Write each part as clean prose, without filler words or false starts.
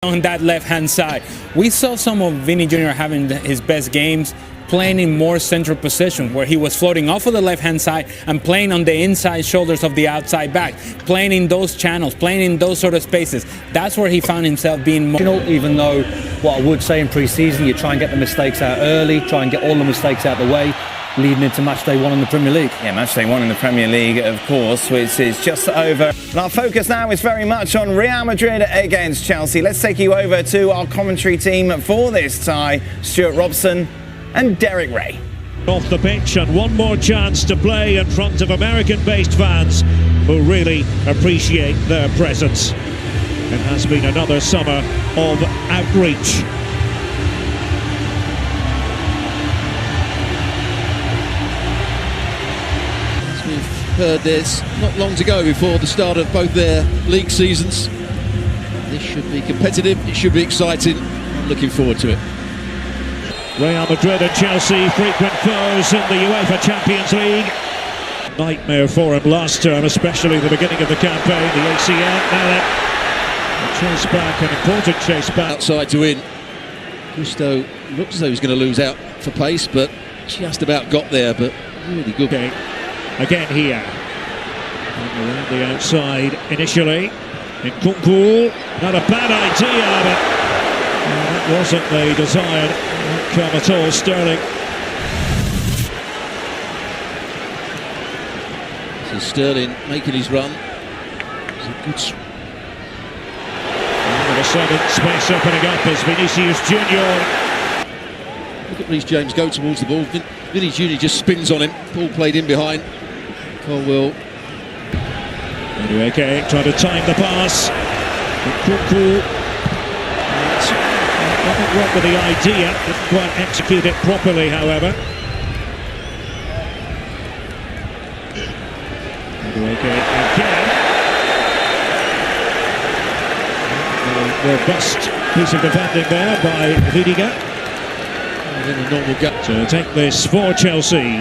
on that left-hand side. We saw some of Vinny Jr. having his best games, playing in more central position, where he was floating off of the left-hand side and playing on the inside shoulders of the outside back, playing in those channels, playing in those sort of spaces. That's where he found himself being more. Even though what I would say in pre-season, you try and get the mistakes out early, try and get all the mistakes out of the way, leading into match day 1 in the Premier League. Yeah, match day 1 in the Premier League, of course, which is just over. And our focus now is very much on Real Madrid against Chelsea. Let's take you over to our commentary team for this tie, Stuart Robson and Derek Ray. Off the pitch, and one more chance to play in front of American-based fans who really appreciate their presence. It has been another summer of outreach. Heard this not long to go before the start of both their league seasons. This should be competitive, it should be exciting. I'm looking forward to it. Real Madrid and Chelsea, frequent foes in the UEFA Champions League. Nightmare for him last term, especially at the beginning of the campaign, the ACL. Now a chase back, an important chase back. Outside to in. Gusto looks as though he's going to lose out for pace, but just about got there, but really good. Okay. Again here, and around the outside initially, in Kunku, not a bad idea, but that wasn't the desired outcome at all. Sterling. So Sterling making his run. It's a good All of a sudden, space opening up as Vinicius Jr. Look at Reece James go towards the ball. Vinny Jr. just spins on him. Ball played in behind. Colwell. Anyway, okay, trying to time the pass. Kunku. Nothing wrong with the idea. Didn't quite execute it properly, however. Anyway, okay, again. A robust piece of defending there by Liga. In a normal gut. To take this for Chelsea.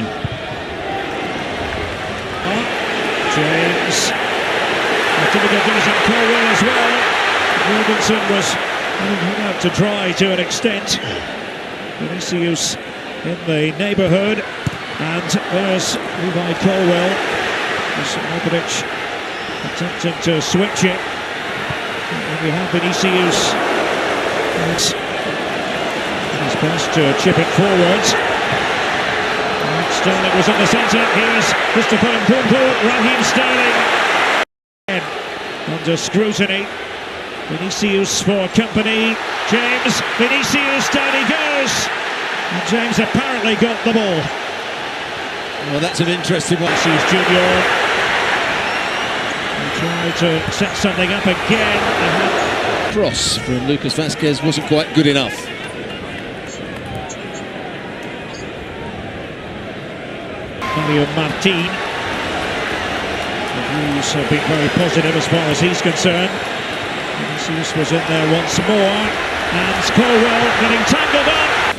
James. Activity decent. Colwell as well. Jorgensen was hung out to dry to an extent. Vinicius in the neighbourhood. And there's Levi Colwell. Modric attempting to switch it. And we have Vinicius. He's best to chip it forwards. Sterling was in the centre. Here's Christopher Nkunku. Raheem Sterling under scrutiny. Vinicius for company. James. Vinicius, down he goes. And James apparently got the ball. Well, that's an interesting one. Vinicius Jr. Try to set something up again. Cross from Lucas Vazquez wasn't quite good enough. Mario Martin. The views have been very positive as far as he's concerned. Vinicius was in there once more, and Colwell getting tangled up.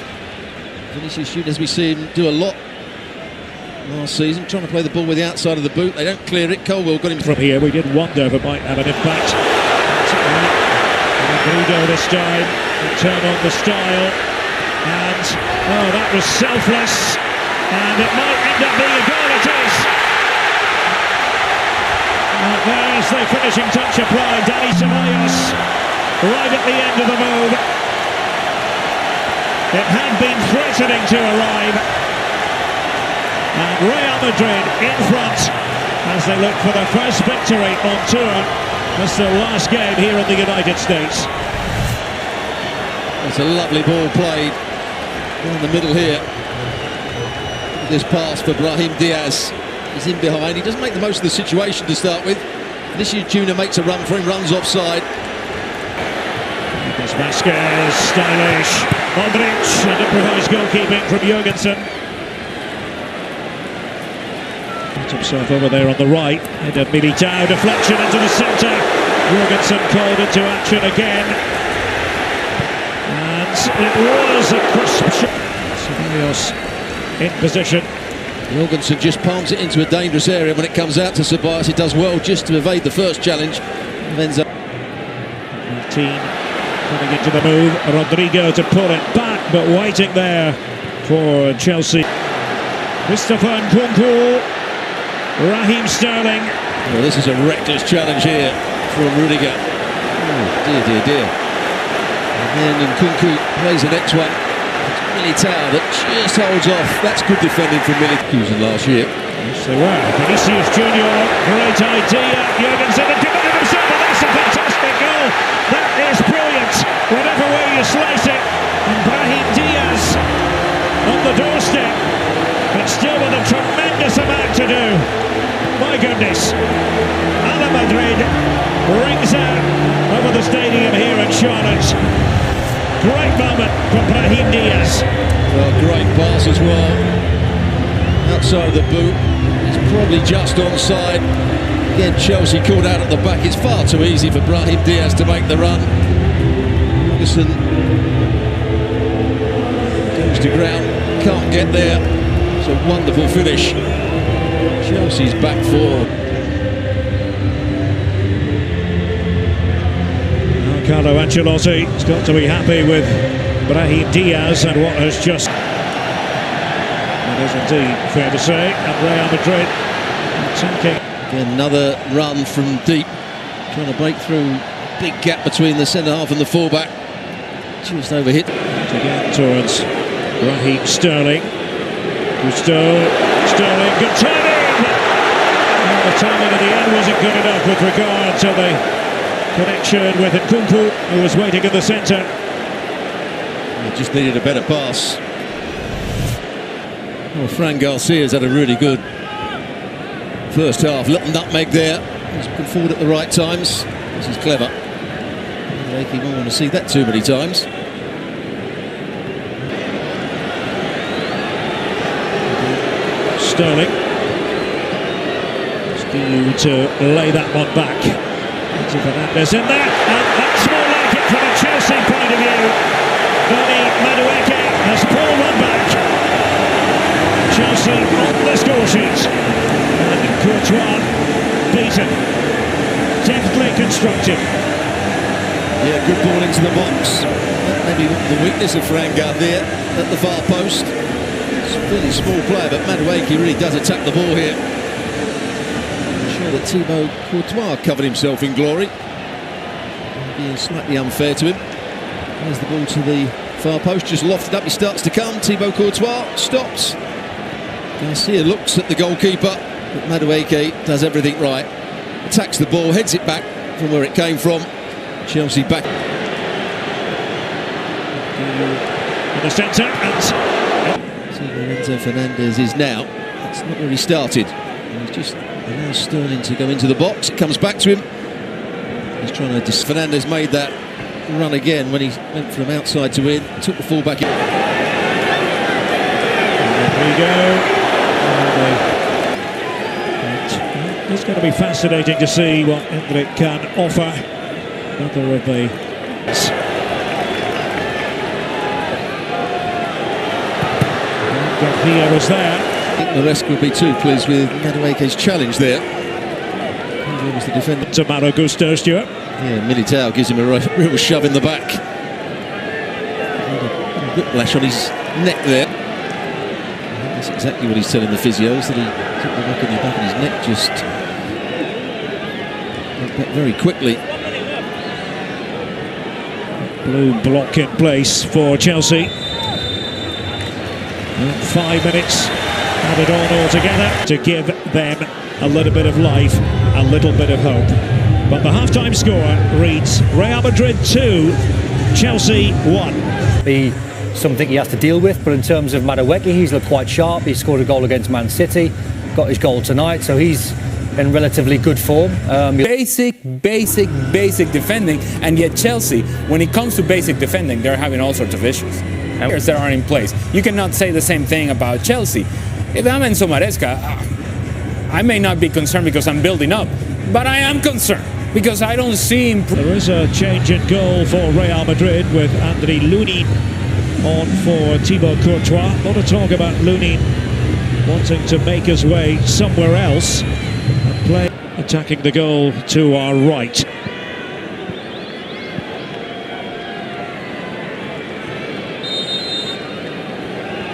Vinicius Jr., as we see him do a lot last season, trying to play the ball with the outside of the boot. They don't clear it. Colwell got him from here. We did wonder if it might have an impact. Guido this time, turn on the style, and oh, that was selfless. And it might end up being a goal, it is. There's the finishing touch applied. Dani Ceballos right at the end of the move. It had been threatening to arrive. And Real Madrid in front as they look for their first victory on tour. That's their last game here in the United States. It's a lovely ball played in the middle here. This pass for Brahim Diaz. He's in behind. He doesn't make the most of the situation to start with. Vinicius Jr. makes a run for him, runs offside. Lucas Vazquez, stylish. Modric, and improvised goalkeeping from Jorgensen. Put himself over there on the right. Header Militao, deflection into the centre. Jorgensen called into action again. And it was a crisp shot. Ceballos in position. Jorgensen just palms it into a dangerous area. When it comes out to Ceballos, he does well just to evade the first challenge. Ends up. Martin Coming into the move, Rodrigo to pull it back, but waiting there for Chelsea. Christopher Nkunku, Raheem Sterling. Well, this is a reckless challenge here from Rudiger. Oh, dear, dear, dear. And then Nkunku plays the next one. It's Militao that just holds off. That's good defending from Militao last year. Yes, they were. Vinicius Junior, great idea. Jurgensen defended himself, and that's a fantastic goal. That is brilliant, whatever way you slice it. And Brahim Diaz on the doorstep, but still with a tremendous amount to do. My goodness, Real Madrid rings out over the stadium here in Charlotte. Great moment for Brahim Diaz. Well, great pass as well. Outside of the boot, it's probably just onside. Again, Chelsea caught out at the back. It's far too easy for Brahim Diaz to make the run. Ferguson goes to ground, can't get there. It's a wonderful finish. Chelsea's back four. Carlo Ancelotti's got to be happy with Brahim Diaz and what has just... It is indeed fair to say, and Real Madrid attacking. Again, another run from deep, trying to break through. Big gap between the centre-half and the full-back. Just overhit. Again towards Raheem Sterling. Sterling, good timing! And the timing at the end wasn't good enough with regard to the connection with Nkunku, who was waiting in the centre. He just needed a better pass. Well, Fran Garcia's had a really good first half. Little nutmeg there. He's put forward at the right times. This is clever. You won't want to see that too many times. Sterling. Still to lay that one back. Into Fernandes in there, and that's more like it from a Chelsea point of view. Donny Madueke has pulled one back. Chelsea on the score sheet. And Courtois beaten. Deftly constructed. Yeah, good ball into the box. Maybe the weakness of Fran Garcia at the far post. It's a really small player, but Madueke really does attack the ball here. I'm sure that Thibaut Courtois covered himself in glory. Being slightly unfair to him. There's the ball to the far post, just lofted up, he starts to come. Thibaut Courtois stops. Garcia looks at the goalkeeper, but Madueke does everything right. Attacks the ball, heads it back from where it came from. Chelsea back. In the centre, and Lorenzo Fernandes is now. That's not where he started. He's just allows Sterling to go into the box. It comes back to him. He's trying to... Fernandes made that run again when he went from outside to in. Took the full-back in. There we go. It's going to be fascinating to see what Endrick can offer. Another of the... Garcia was there. I think the rest would be too pleased with Madueke's challenge there. He was the defender. To Malo Gusto, Stuart. Yeah, Militao gives him a real shove in the back. A whiplash on his neck there. That's exactly what he's telling the physios, that he took the knock in the back of his neck, just went back very quickly. Blue block in place for Chelsea. 5 minutes added on altogether to give them a little bit of life, a little bit of hope. But the half-time score reads Real Madrid 2, Chelsea 1. Something he has to deal with, but in terms of Madueke, he's looked quite sharp. He scored a goal against Man City, got his goal tonight, so he's in relatively good form. Basic defending, and yet Chelsea, when it comes to basic defending, they're having all sorts of issues. Players that are in place. You cannot say the same thing about Chelsea. If I'm Enzo Maresca, I may not be concerned because I'm building up, but I am concerned because I don't see him. There is a change in goal for Real Madrid with Andriy Lunin on for Thibaut Courtois. A lot of talk about Lunin wanting to make his way somewhere else and play, attacking the goal to our right.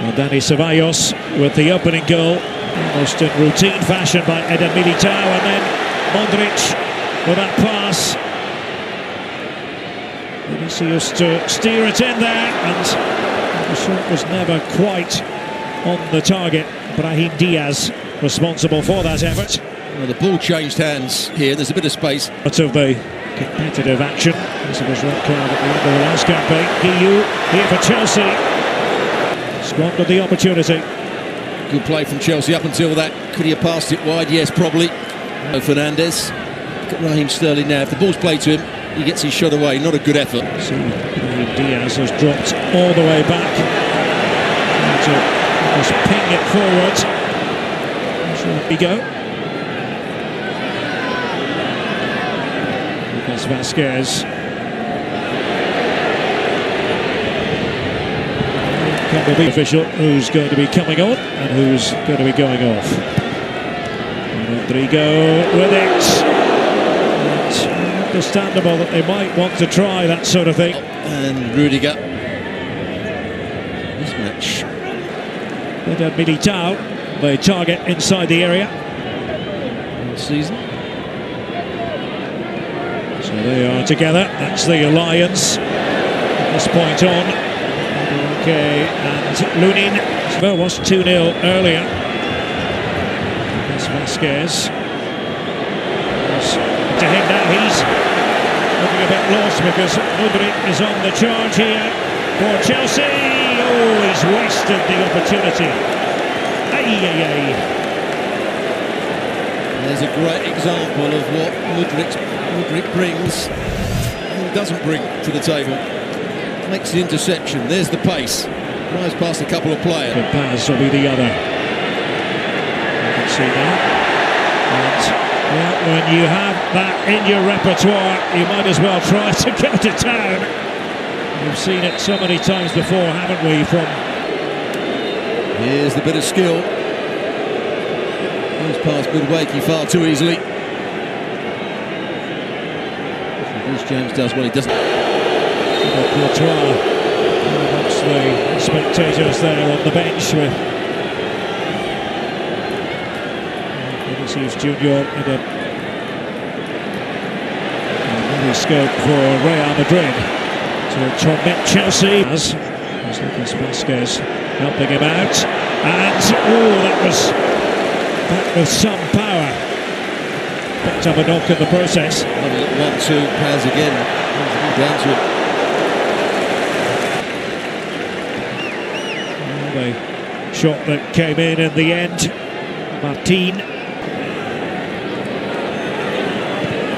Well, Dani Ceballos with the opening goal, almost in routine fashion by Eder Militao, and then Modric with that pass. Vinicius to steer it in there, and the shot was never quite on the target. Brahim Diaz responsible for that effort. Well, the ball changed hands here. There's a bit of space. Out of the competitive action. This was red card at the end of the last campaign. Guiu here for Chelsea. Squandered the opportunity. Good play from Chelsea up until that. Could he have passed it wide? Yes, probably. Fernandes. Look at Raheem Sterling now. If the ball's played to him, he gets his shot away. Not a good effort. So Brahim Diaz has dropped all the way back. To just ping it forward. Here we go. Lucas Vazquez. Can be official who's going to be coming on and who's going to be going off. Rodrigo with it. It's understandable that they might want to try that sort of thing. And Rudiger. This match. Eder Militao, the target inside the area. Season. So they are together. That's the alliance. From this point on. Okay, and Lunin. Well, was 2-0 earlier. That's Vazquez. To him now, he's looking a bit lost because Modric is on the charge here for Chelsea. Oh, he's wasted the opportunity. There's a great example of what Modric brings and doesn't bring to the table. Makes the interception. There's the pace. Drives past a couple of players. The pass will be the other. You can see that. And well, when you have that in your repertoire, you might as well try to go to town. We've seen it so many times before, haven't we? From here's the bit of skill. Goes past Budwaki far too easily. Bruce James does what he doesn't. Courtois amongst the spectators there on the bench with Vinicius Junior and a scope for Real Madrid to torment Chelsea. As Lucas Vazquez helping him out, and that was back with some power. Picked up a knock in the process. 1-2 Paz again. Down to it. The shot that came in the end. Martin.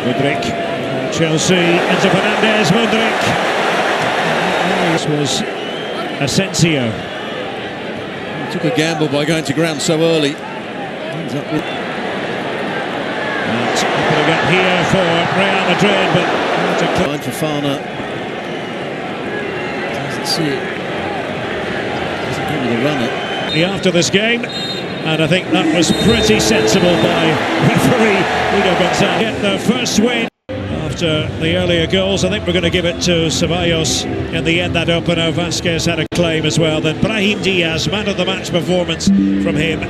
Modric. Chelsea into Fernandes. Modric. This was Asensio. He took a gamble by going to ground so early. Ends up with... And opening up here for Real Madrid, but Fine for Fana. Doesn't see it. Doesn't go with the runner. After this game, and I think that was pretty sensible by referee Guido Gonzalez. Get the first win after the earlier goals. I think we're going to give it to Ceballos in the end. That opener, Vazquez had a claim as well. Then Brahim Diaz, man of the match performance from him.